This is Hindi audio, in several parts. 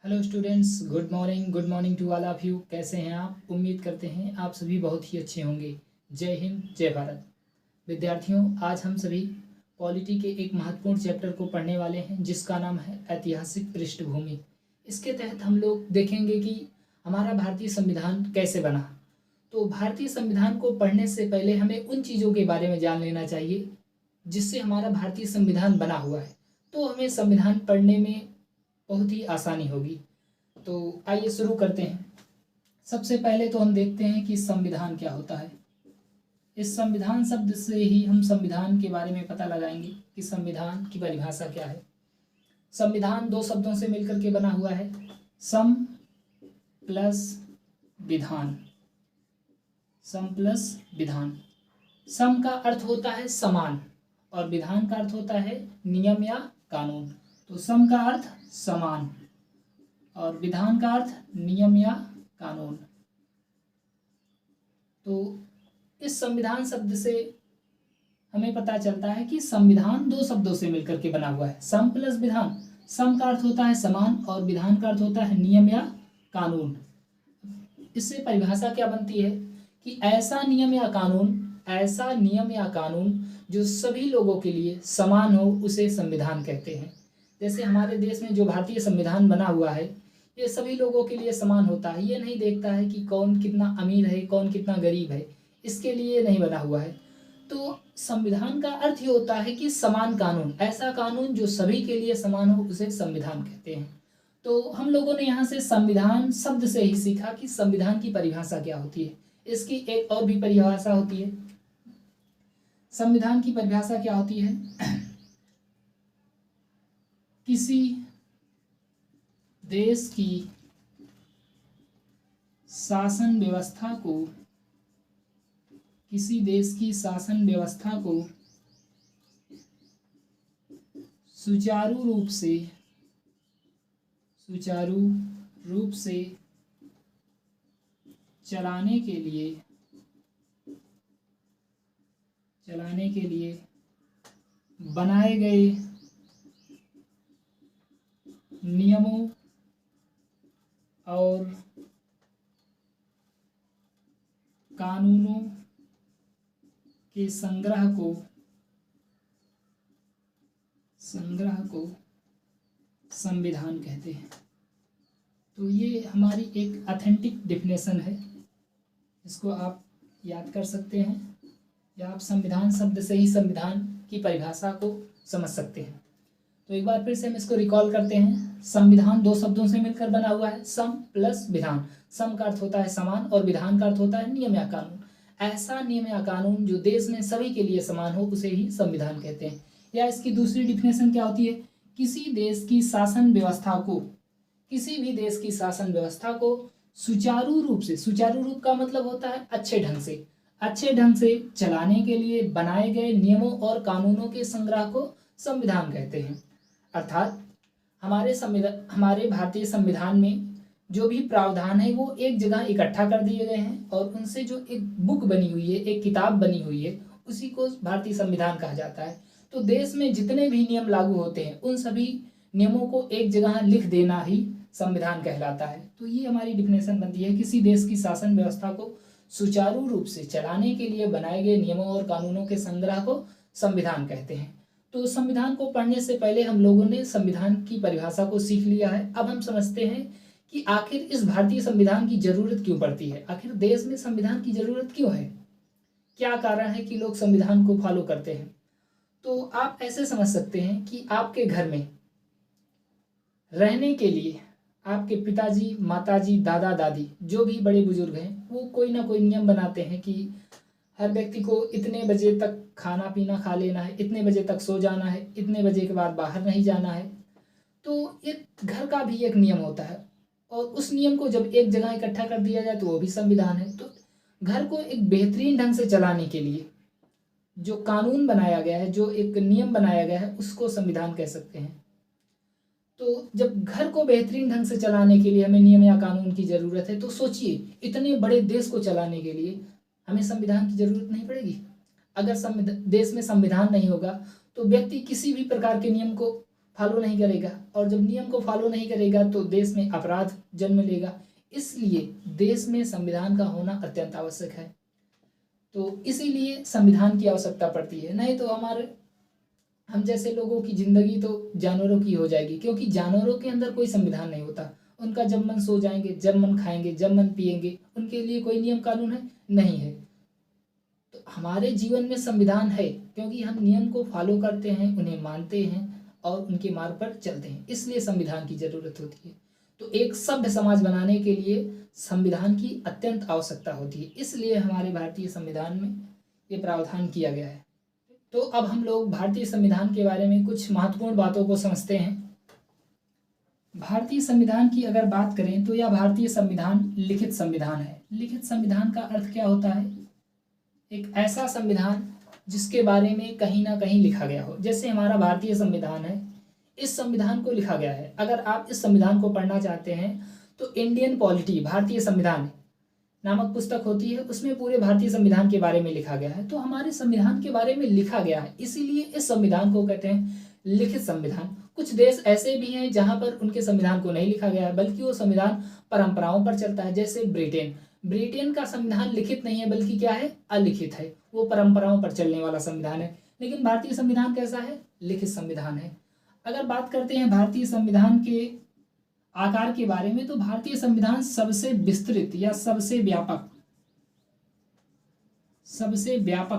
Hello students, good morning to all of you. कैसे हैं आप? उम्मीद करते हैं आप सभी बहुत ही अच्छे होंगे। जय हिंद, जय भारत। विद्यार्थियों, आज हम सभी पॉलिटी के एक महत्वपूर्ण चैप्टर को पढ़ने वाले हैं जिसका नाम है ऐतिहासिक पृष्ठभूमि। इसके तहत हम लोग देखेंगे कि हमारा भारतीय संविधान कैसे बना। तो भारतीय संविधान को पढ़ने से पहले हमें उन चीज़ों के बारे में जान लेना चाहिए जिससे हमारा भारतीय संविधान बना हुआ है, तो हमें संविधान पढ़ने में बहुत ही आसानी होगी। तो आइए शुरू करते हैं। सबसे पहले तो हम देखते हैं कि संविधान क्या होता है। इस संविधान शब्द से ही हम संविधान के बारे में पता लगाएंगे कि संविधान की परिभाषा क्या है। संविधान दो शब्दों से मिलकर के बना हुआ है, सम प्लस विधान। सम प्लस विधान। सम का अर्थ होता है समान और विधान का अर्थ होता है नियम या कानून। तो सम का अर्थ समान और विधान का अर्थ नियम या कानून। तो इस संविधान शब्द से हमें पता चलता है कि संविधान दो शब्दों से मिलकर के बना हुआ है, सम प्लस विधान। सम का अर्थ होता है समान और विधान का अर्थ होता है नियम या कानून। इससे परिभाषा क्या बनती है कि ऐसा नियम या कानून जो सभी लोगों के लिए समान हो, उसे संविधान कहते हैं। जैसे हमारे देश में जो भारतीय संविधान बना हुआ है, ये सभी लोगों के लिए समान होता है। ये नहीं देखता है कि कौन कितना अमीर है, कौन कितना गरीब है, इसके लिए नहीं बना हुआ है। तो संविधान का अर्थ ये होता है कि समान कानून, ऐसा कानून जो सभी के लिए समान हो, उसे संविधान कहते हैं। तो हम लोगों ने यहाँ से संविधान शब्द से ही सीखा कि संविधान की परिभाषा क्या होती है। इसकी एक और भी परिभाषा होती है। संविधान की परिभाषा क्या होती है? किसी देश की शासन व्यवस्था को सुचारू रूप से चलाने के लिए बनाए गए नियमों और कानूनों के संग्रह को संविधान कहते हैं। तो ये हमारी एक ऑथेंटिक डेफिनेशन है, इसको आप याद कर सकते हैं या आप संविधान शब्द से ही संविधान की परिभाषा को समझ सकते हैं। तो एक बार फिर से हम इसको रिकॉल करते हैं। संविधान दो शब्दों से मिलकर बना हुआ है, सम प्लस विधान। सम का अर्थ होता है समान और विधान का अर्थ होता है नियम या कानून। ऐसा नियम या कानून जो देश में सभी के लिए समान हो, उसे ही संविधान कहते हैं। या इसकी दूसरी डिफिनेशन क्या होती है? किसी भी देश की शासन व्यवस्था को सुचारू रूप का मतलब होता है अच्छे ढंग से चलाने के लिए बनाए गए नियमों और कानूनों के संग्रह को संविधान कहते हैं। अर्थात हमारे भारतीय संविधान में जो भी प्रावधान है वो एक जगह इकट्ठा कर दिए गए हैं और उनसे जो एक बुक बनी हुई है, एक किताब बनी हुई है, उसी को भारतीय संविधान कहा जाता है। तो देश में जितने भी नियम लागू होते हैं, उन सभी नियमों को एक जगह लिख देना ही संविधान कहलाता है। तो ये हमारी डिफिनेशन बनती है, किसी देश की शासन व्यवस्था को सुचारू रूप से चलाने के लिए बनाए गए नियमों और कानूनों के संग्रह को संविधान कहते हैं। तो संविधान को पढ़ने से पहले हम लोगों ने संविधान की परिभाषा को सीख लिया है। अब हम समझते हैं कि आखिर इस भारतीय संविधान की जरूरत क्यों पड़ती है, आखिर देश में संविधान की जरूरत क्यों है, क्या कारण है कि लोग संविधान को फॉलो करते हैं। तो आप ऐसे समझ सकते हैं कि आपके घर में रहने के लिए आपके पिताजी, माताजी, दादा, दादी, जो भी बड़े बुजुर्ग हैं, वो कोई ना कोई नियम बनाते हैं कि हर व्यक्ति को इतने बजे तक खाना पीना खा लेना है, इतने बजे तक सो जाना है, इतने बजे के बाद बाहर नहीं जाना है। तो एक घर का भी एक नियम होता है और उस नियम को जब एक जगह इकट्ठा कर दिया जाए तो वो भी संविधान है। तो घर को एक बेहतरीन ढंग से चलाने के लिए जो कानून बनाया गया है, जो एक नियम बनाया गया है, उसको संविधान कह सकते हैं। तो जब घर को बेहतरीन ढंग से चलाने के लिए हमें नियम या कानून की ज़रूरत है, तो सोचिए इतने बड़े देश को चलाने के लिए हमें संविधान की ज़रूरत नहीं पड़ेगी। अगर देश में संविधान नहीं होगा तो व्यक्ति किसी भी प्रकार के नियम को फॉलो नहीं करेगा, और जब नियम को फॉलो नहीं करेगा तो देश में अपराध जन्म लेगा। इसलिए देश में संविधान का होना अत्यंत आवश्यक है। तो इसीलिए संविधान की आवश्यकता पड़ती है, नहीं तो हम जैसे लोगों की ज़िंदगी तो जानवरों की हो जाएगी, क्योंकि जानवरों के अंदर कोई संविधान नहीं होता। उनका जब मन सो जाएंगे, जब मन खाएंगे, जब मन पिएंगे, उनके लिए कोई नियम कानून है नहीं है। तो हमारे जीवन में संविधान है, क्योंकि हम नियम को फॉलो करते हैं, उन्हें मानते हैं और उनके मार्ग पर चलते हैं, इसलिए संविधान की ज़रूरत होती है। तो एक सभ्य समाज बनाने के लिए संविधान की अत्यंत आवश्यकता होती है, इसलिए हमारे भारतीय संविधान में ये प्रावधान किया गया है। तो अब हम लोग भारतीय संविधान के बारे में कुछ महत्वपूर्ण बातों को समझते हैं। भारतीय संविधान की अगर बात करें तो यह भारतीय संविधान लिखित संविधान है। लिखित संविधान का अर्थ क्या होता है? एक ऐसा संविधान जिसके बारे में कहीं ना कहीं लिखा गया हो। जैसे हमारा भारतीय संविधान है, इस संविधान को लिखा गया है। अगर आप इस संविधान को पढ़ना चाहते हैं तो इंडियन पॉलिटी भारतीय संविधान नामक पुस्तक होती है, उसमें पूरे भारतीय संविधान के बारे में लिखा गया है। तो हमारे संविधान के बारे में लिखा गया है, इसीलिए इस संविधान को कहते हैं लिखित संविधान। कुछ देश ऐसे भी हैं जहां पर उनके संविधान को नहीं लिखा गया है, बल्कि वो संविधान परंपराओं पर चलता है। जैसे ब्रिटेन का संविधान लिखित नहीं है, बल्कि क्या है, अलिखित है, वो परंपराओं पर चलने वाला संविधान है। लेकिन भारतीय संविधान कैसा है? लिखित संविधान है। अगर बात करते हैं भारतीय संविधान के आकार के बारे में, तो भारतीय संविधान सबसे विस्तृत या सबसे व्यापक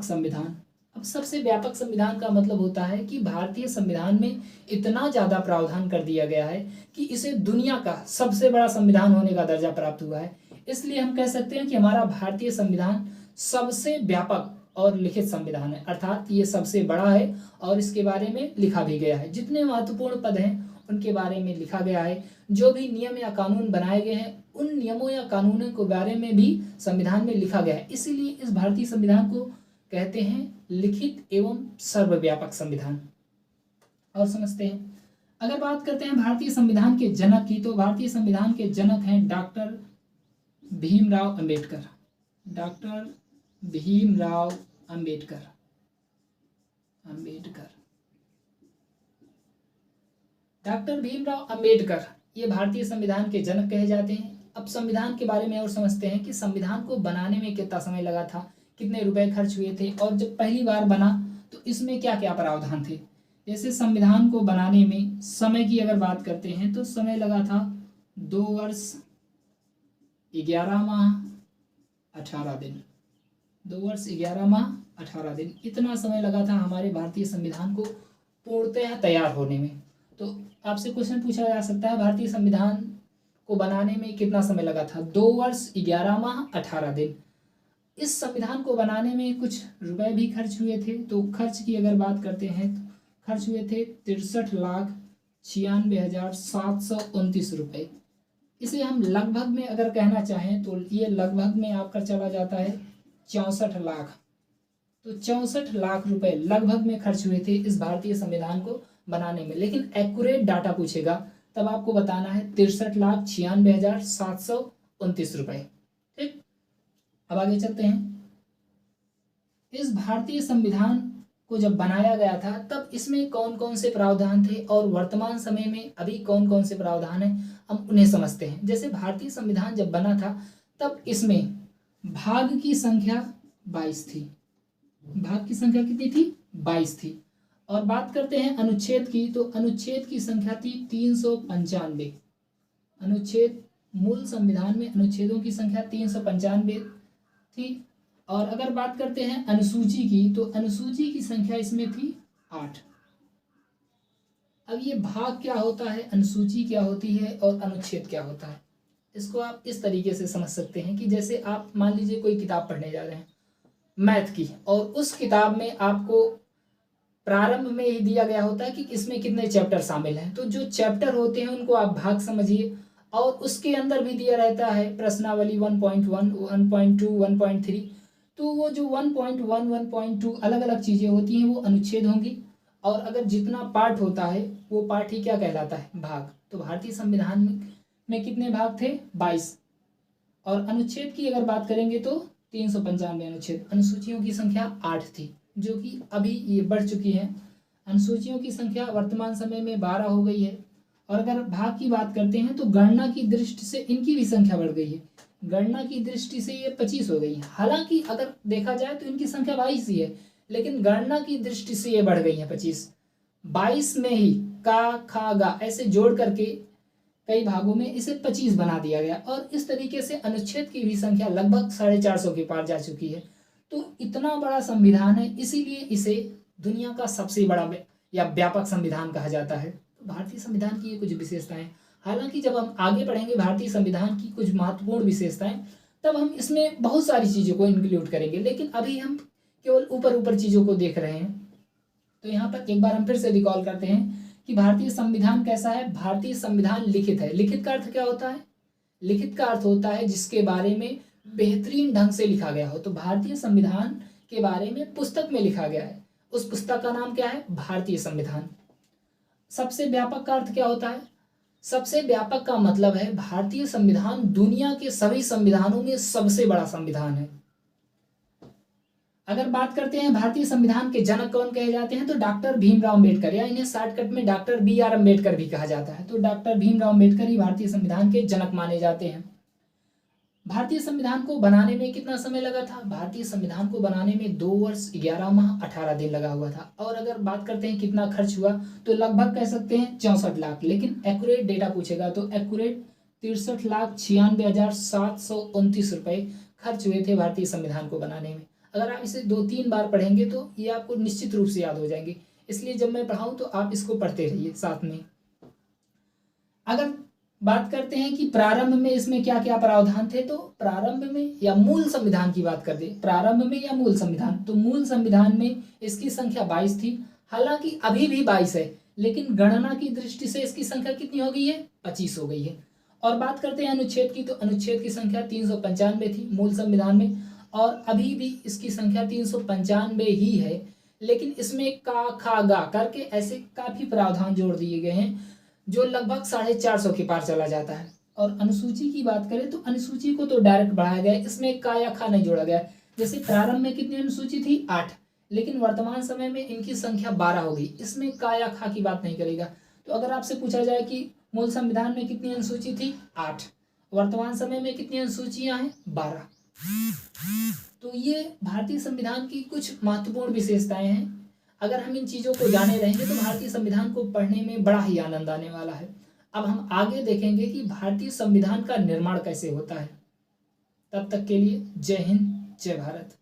संविधान। अब सबसे व्यापक संविधान का मतलब होता है कि भारतीय संविधान में इतना ज़्यादा प्रावधान कर दिया गया है कि इसे दुनिया का सबसे बड़ा संविधान होने का दर्जा प्राप्त हुआ है। इसलिए हम कह सकते हैं कि हमारा भारतीय संविधान सबसे व्यापक और लिखित संविधान है, अर्थात ये सबसे बड़ा है और इसके बारे में लिखा भी गया है। जितने महत्वपूर्ण पद हैं उनके बारे में लिखा गया है। जो भी नियम या कानून बनाए गए हैं, उन नियमों या कानूनों के बारे में भी संविधान में लिखा गया है। इसीलिए इस भारतीय संविधान को कहते हैं लिखित एवं सर्वव्यापक संविधान। और समझते हैं, अगर बात करते हैं भारतीय संविधान के जनक की, तो भारतीय संविधान के जनक हैं doctor Bhimrao Ambedkar. Doctor Bhimrao Ambedkar doctor Bhimrao Ambedkar ये भारतीय संविधान के जनक कहे जाते हैं। अब संविधान के बारे में और समझते हैं कि संविधान को बनाने में कितना समय लगा था, कितने रुपए खर्च हुए थे, और जब पहली बार बना तो इसमें क्या क्या प्रावधान थे। जैसे संविधान को बनाने में समय की अगर बात करते हैं तो समय लगा था 2 वर्ष 11 माह 18 दिन। 2 वर्ष 11 माह 18 दिन, इतना समय लगा था हमारे भारतीय संविधान को पूर्णतः तैयार होने में। तो आपसे क्वेश्चन पूछा जा सकता है, भारतीय संविधान को बनाने में कितना समय लगा था? 2 वर्ष 11 माह 18 दिन। इस संविधान को बनाने में कुछ रुपए भी खर्च हुए थे। तो खर्च की अगर बात करते हैं तो खर्च हुए थे 63,96,729 रुपये। इसे हम लगभग में अगर कहना चाहें तो ये लगभग में आपका चला जाता है 64 लाख। तो 64 लाख रुपए लगभग में खर्च हुए थे इस भारतीय संविधान को बनाने में। लेकिन एक्यूरेट डाटा पूछेगा तब आपको बताना है 63,96,729 रुपये। ठीक, अब आगे चलते हैं। इस भारतीय संविधान को जब बनाया गया था तब इसमें कौन कौन से प्रावधान थे और वर्तमान समय में अभी कौन कौन से प्रावधान हैं, हम उन्हें समझते हैं। जैसे भारतीय संविधान जब बना था तब इसमें भाग की संख्या 22 थी। भाग की संख्या कितनी थी? 22 थी। और बात करते हैं अनुच्छेद की, तो अनुच्छेद की संख्या थी 395। अनुच्छेद, मूल संविधान में अनुच्छेदों की संख्या 395 थी। और अगर बात करते हैं अनुसूची की, तो अनुसूची की संख्या इसमें थी 8। अब ये भाग क्या होता है, अनुसूची क्या होती है और अनुच्छेद क्या होता है, इसको आप इस तरीके से समझ सकते हैं कि जैसे आप मान लीजिए कोई किताब पढ़ने जा रहे हैं मैथ की, और उस किताब में आपको प्रारंभ में ही दिया गया होता है कि इसमें कितने चैप्टर शामिल हैं। तो जो चैप्टर होते हैं उनको आप भाग समझिए, और उसके अंदर भी दिया रहता है प्रश्नावली 1.1, 1.2, 1.3। तो वो जो 1.1, 1.2 अलग अलग चीज़ें होती हैं वो अनुच्छेद होंगी, और अगर जितना पार्ट होता है वो पार्ट ही क्या कहलाता है, भाग। तो भारतीय संविधान में कितने भाग थे? 22। और अनुच्छेद की अगर बात करेंगे तो 395 अनुच्छेद। अनुसूचियों की संख्या 8 थी, जो कि अभी ये बढ़ चुकी है। अनुसूचियों की संख्या वर्तमान समय में 12 हो गई है। और अगर भाग की बात करते हैं तो गणना की दृष्टि से इनकी भी संख्या बढ़ गई है। गणना की दृष्टि से ये 25 हो गई है। हालांकि अगर देखा जाए तो इनकी संख्या 22 ही है, लेकिन गणना की दृष्टि से ये बढ़ गई है 25। 22 में ही का, खा, गा ऐसे जोड़ करके कई भागों में इसे 25 बना दिया गया। और इस तरीके से अनुच्छेद की भी संख्या लगभग 450 के पार जा चुकी है। तो इतना बड़ा संविधान है, इसीलिए इसे दुनिया का सबसे बड़ा या व्यापक संविधान कहा जाता है। तो भारतीय संविधान की ये कुछ विशेषताएं। हालांकि जब हम आगे पढ़ेंगे भारतीय संविधान की कुछ महत्वपूर्ण विशेषताएं, तब हम इसमें बहुत सारी चीज़ों को इंक्लूड करेंगे, लेकिन अभी हम केवल ऊपर ऊपर चीज़ों को देख रहे हैं। तो यहाँ पर एक बार हम फिर से रिकॉल करते हैं कि भारतीय संविधान कैसा है। भारतीय संविधान लिखित है। लिखित का अर्थ क्या होता है? लिखित का अर्थ होता है जिसके बारे में बेहतरीन ढंग से लिखा गया हो। तो भारतीय संविधान के बारे में पुस्तक में लिखा गया है, उस पुस्तक का नाम क्या है? भारतीय संविधान। सबसे व्यापक का अर्थ क्या होता है? सबसे व्यापक का मतलब है भारतीय संविधान दुनिया के सभी संविधानों में सबसे बड़ा संविधान है। अगर बात करते हैं भारतीय संविधान के जनक कौन कहे जाते हैं, तो डॉक्टर भीमराव अम्बेडकर, या इन्हें शॉर्टकट में डॉक्टर BR अम्बेडकर भी कहा जाता है। तो डॉक्टर भीमराव अम्बेडकर ही भारतीय संविधान के जनक माने जाते हैं। भारतीय संविधान को बनाने में कितना समय लगा था? भारतीय संविधान को बनाने में 2 वर्ष 11 माह 18 दिन लगा हुआ था। और अगर बात करते हैं कितना खर्च हुआ, तो लगभग कह सकते हैं 64 लाख, लेकिन एक्यूरेट डेटा पूछेगा तो एक्यूरेट 63,96,729 रुपए खर्च हुए थे भारतीय संविधान को बनाने में। अगर आप इसे 2-3 बार पढ़ेंगे तो ये आपको निश्चित रूप से याद हो जाएंगे, इसलिए जब मैं पढ़ाऊं तो आप इसको पढ़ते रहिए साथ में। अगर बात करते हैं कि प्रारंभ में इसमें क्या क्या प्रावधान थे, तो प्रारंभ में या मूल संविधान की बात करते, प्रारंभ में या मूल संविधान, तो मूल संविधान में इसकी संख्या 22 थी। हालांकि अभी भी 22 है, लेकिन गणना की दृष्टि से इसकी संख्या कितनी हो गई है? 25 हो गई है। और बात करते हैं अनुच्छेद की, तो अनुच्छेद की संख्या 395 थी मूल संविधान में, और अभी भी इसकी संख्या 395 ही है, लेकिन इसमें का, खा, गा करके ऐसे काफी प्रावधान जोड़ दिए गए हैं जो लगभग 450 के पार चला जाता है। और अनुसूची की बात करें तो अनुसूची को तो डायरेक्ट बढ़ाया गया है, इसमें का या खा नहीं जोड़ा गया है। जैसे प्रारंभ में कितनी अनुसूची थी? 8, लेकिन वर्तमान समय में इनकी संख्या 12 हो गई, इसमें का या खा की बात नहीं करेगा। तो अगर आपसे पूछा जाए कि मूल संविधान में कितनी अनुसूची थी? 8, वर्तमान समय में कितनी अनुसूचियां हैं? 12। तो ये भारतीय संविधान की कुछ महत्वपूर्ण विशेषताएं हैं। अगर हम इन चीज़ों को जाने रहेंगे तो भारतीय संविधान को पढ़ने में बड़ा ही आनंद आने वाला है। अब हम आगे देखेंगे कि भारतीय संविधान का निर्माण कैसे होता है। तब तक के लिए जय हिंद, जय भारत।